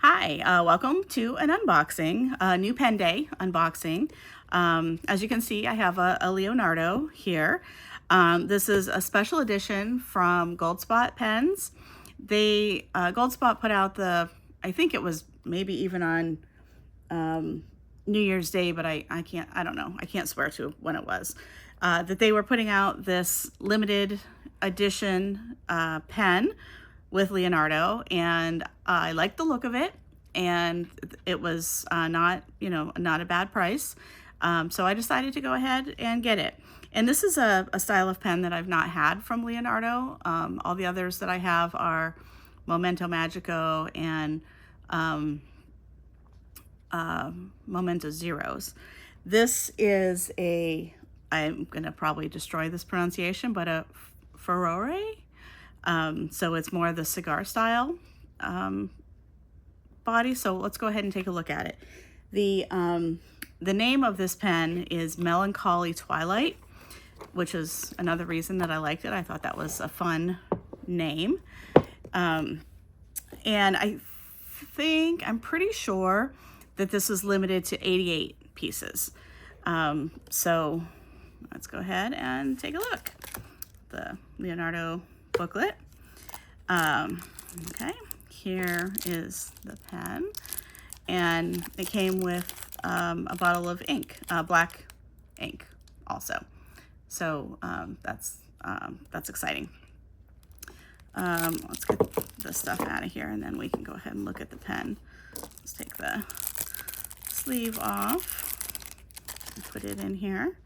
Hi, welcome to an unboxing, a new pen day unboxing. As you can see, I have a Leonardo here. This is a special edition from Goldspot pens. Goldspot put out I think it was maybe even on New Year's Day, but I don't know. I can't swear to when it was. That they were putting out this limited edition pen with Leonardo, and I liked the look of it, and it was not a bad price. So I decided to go ahead and get it. And this is a style of pen that I've not had from Leonardo. All the others that I have are Momento Magico and Momento Zeros. This is I'm gonna probably destroy this pronunciation, but a Furore. So it's more the cigar style body. So let's go ahead and take a look at it. The name of this pen is Melancholy Twilight, which is another reason that I liked it. I thought that was a fun name. And I'm pretty sure that this is limited to 88 pieces. So let's go ahead and take a look. The Leonardo booklet. Okay, here is the pen, and it came with a bottle of ink, black ink also. So that's exciting. Let's get this stuff out of here, and then we can go ahead and look at the pen. Let's take the sleeve off and put it in here.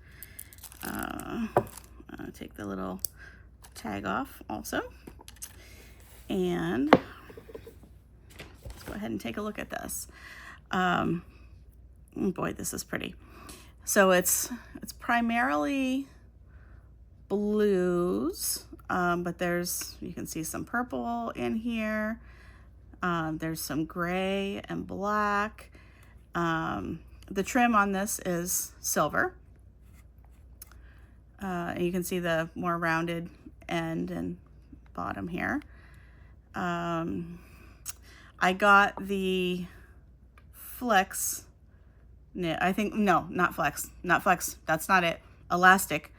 Take the little tag off also. And let's go ahead and take a look at this. Oh boy, this is pretty. So it's primarily blues, but you can see some purple in here. There's some gray and black. The trim on this is silver. And you can see the more rounded end and bottom here. I got the flex knit. I think, no, not flex. That's not it. Elastic,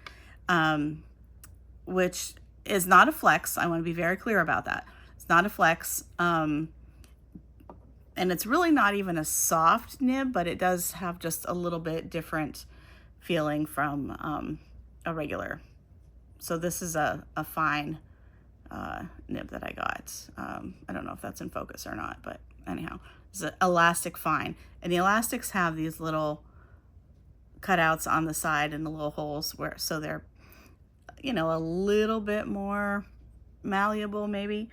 which is not a flex. I want to be very clear about that. It's not a flex. And it's really not even a soft nib, but it does have just a little bit different feeling from a regular. So this is a fine nib that I got. I don't know if that's in focus or not, but anyhow, it's an elastic fine. And the elastics have these little cutouts on the side and the little holes so they're, a little bit more malleable, maybe.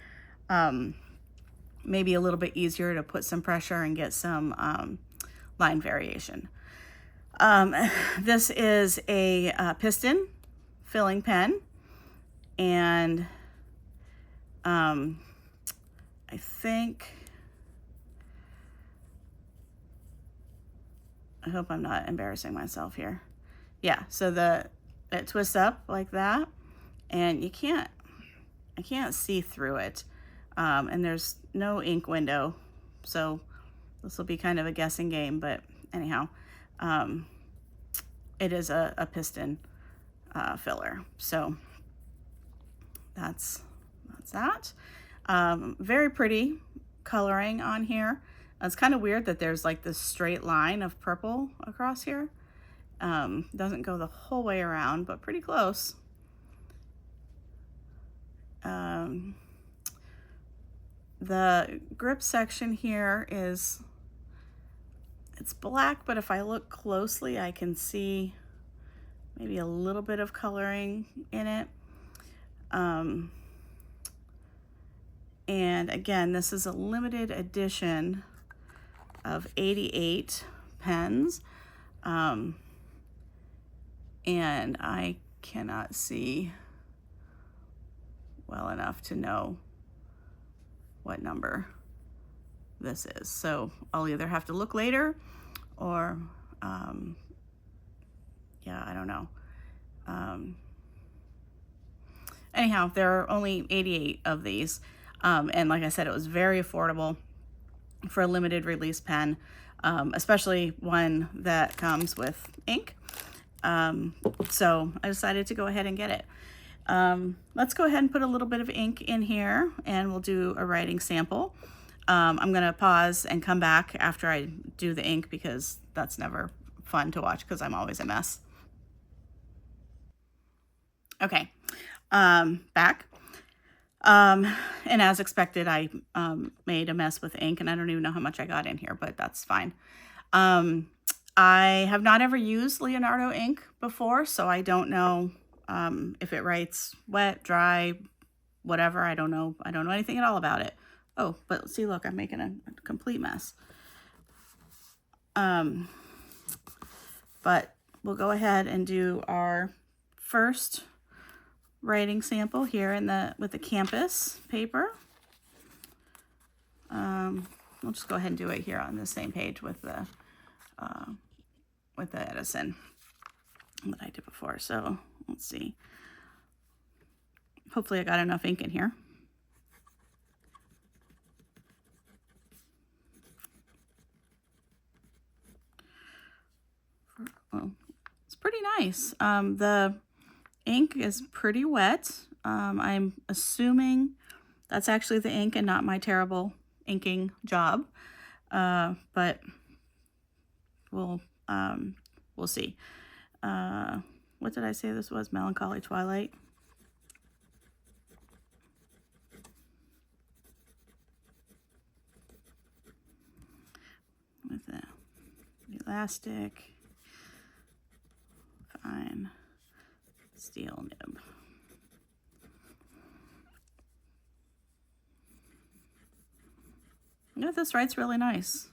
Maybe a little bit easier to put some pressure and get some line variation. This is a piston filling pen, and I hope I'm not embarrassing myself here. Yeah, so it twists up like that, and I can't see through it. And there's no ink window, so this will be kind of a guessing game, but anyhow, it is a piston filler. So that's that. Very pretty coloring on here. It's kind of weird that there's like this straight line of purple across here. Doesn't go the whole way around, but pretty close. The grip section here it's black, but if I look closely, I can see maybe a little bit of coloring in it. And again, this is a limited edition of 88 pens. And I cannot see well enough to know what number this is. So I'll either have to look later or, yeah, I don't know. Anyhow, there are only 88 of these. And like I said, it was very affordable. for a limited release pen, especially one that comes with ink. So I decided to go ahead and get it. Let's go ahead and put a little bit of ink in here and we'll do a writing sample. I'm going to pause and come back after I do the ink because that's never fun to watch because I'm always a mess. Okay, back. And as expected, I made a mess with ink, and I don't even know how much I got in here, but that's fine. I have not ever used Leonardo ink before, so I don't know if it writes wet, dry, whatever. I don't know. I don't know anything at all about it. Oh, but see, look, I'm making a complete mess. But we'll go ahead and do our first writing sample here in with the campus paper. We'll just go ahead and do it here on the same page with the Edison that I did before. So let's see. Hopefully I got enough ink in here. Oh, it's pretty nice. The ink is pretty wet. I'm assuming that's actually the ink and not my terrible inking job. But we'll see. What did I say this was? Melancholy Twilight. With the elastic, fine steel nib. Yeah, this writes really nice.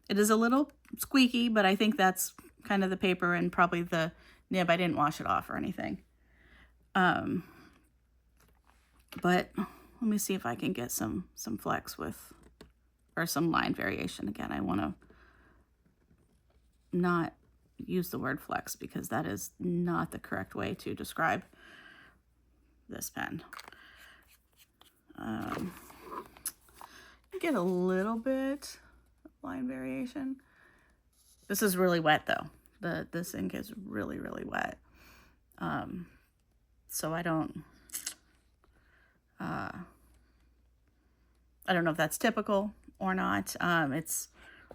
It is a little squeaky, but I think that's kind of the paper and probably the nib. I didn't wash it off or anything. But let me see if I can get some flex with, or some line variation. Again, I want to not use the word flex because that is not the correct way to describe this pen. Get a little bit of line variation. This is really wet though. This ink is really, really wet. So I don't know if that's typical or not. It's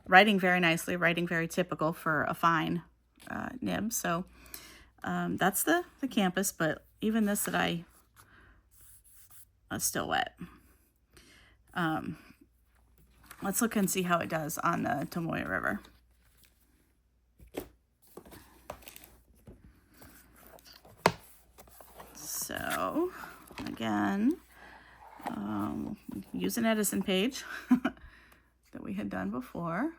writing very nicely, writing very typical for a fine nib. So that's the campus, but even this that is still wet. Let's look and see how it does on the Tomoya River. So again, use an Edison page that we had done before.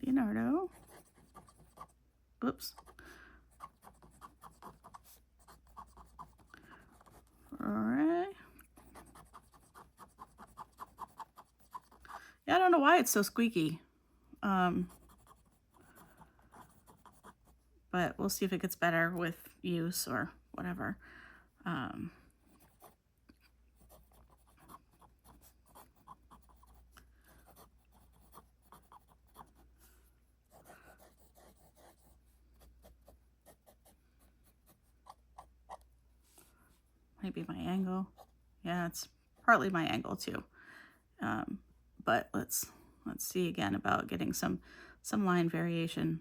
Leonardo. Oops. Furore. Yeah, I don't know why it's so squeaky. But we'll see if it gets better with use or whatever. Maybe my angle. Yeah, it's partly my angle too. But let's see again about getting some line variation.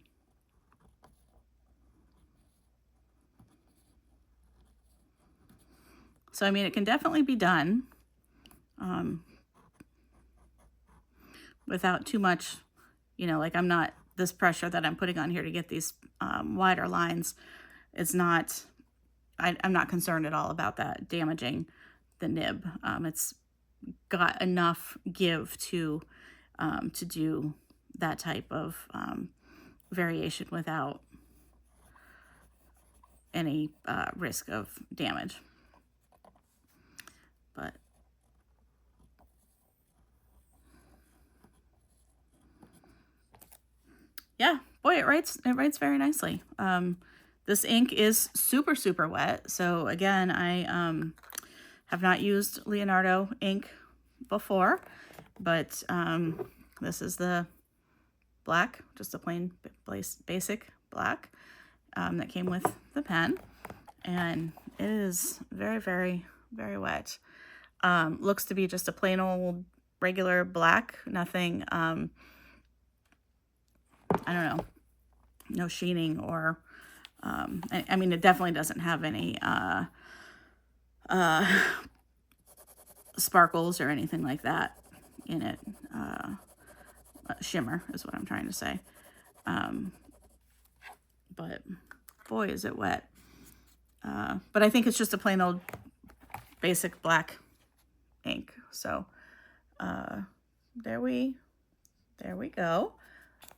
So, I mean, it can definitely be done without too much, like I'm not, this pressure that I'm putting on here to get these wider lines, it's not, I'm not concerned at all about that damaging the nib. It's got enough give to do that type of variation without any risk of damage. But yeah, boy, it writes very nicely. This ink is super, super wet. So again, I have not used Leonardo ink before, but this is the black, just a plain basic black that came with the pen. And it is very, very, very wet. Looks to be just a plain old regular black, nothing, I don't know, no sheening or, I mean, it definitely doesn't have any sparkles or anything like that in it. Shimmer is what I'm trying to say. But boy, is it wet. But I think it's just a plain old basic black ink. So there we go.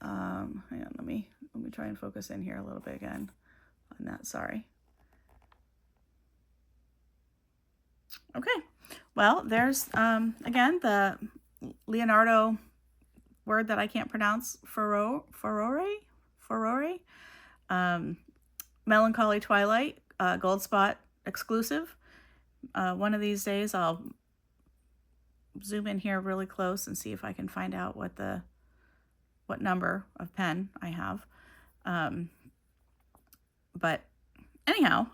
Hang on, let me try and focus in here a little bit again on that. Sorry. Okay, well, there's again the Leonardo word that I can't pronounce, Furore, Melancholy Twilight, Goldspot exclusive. One of these days I'll zoom in here really close and see if I can find out what number of pen I have. But anyhow,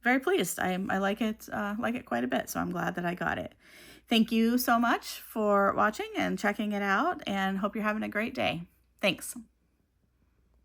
very pleased. I like it quite a bit, so I'm glad that I got it. Thank you so much for watching and checking it out, and hope you're having a great day. Thanks.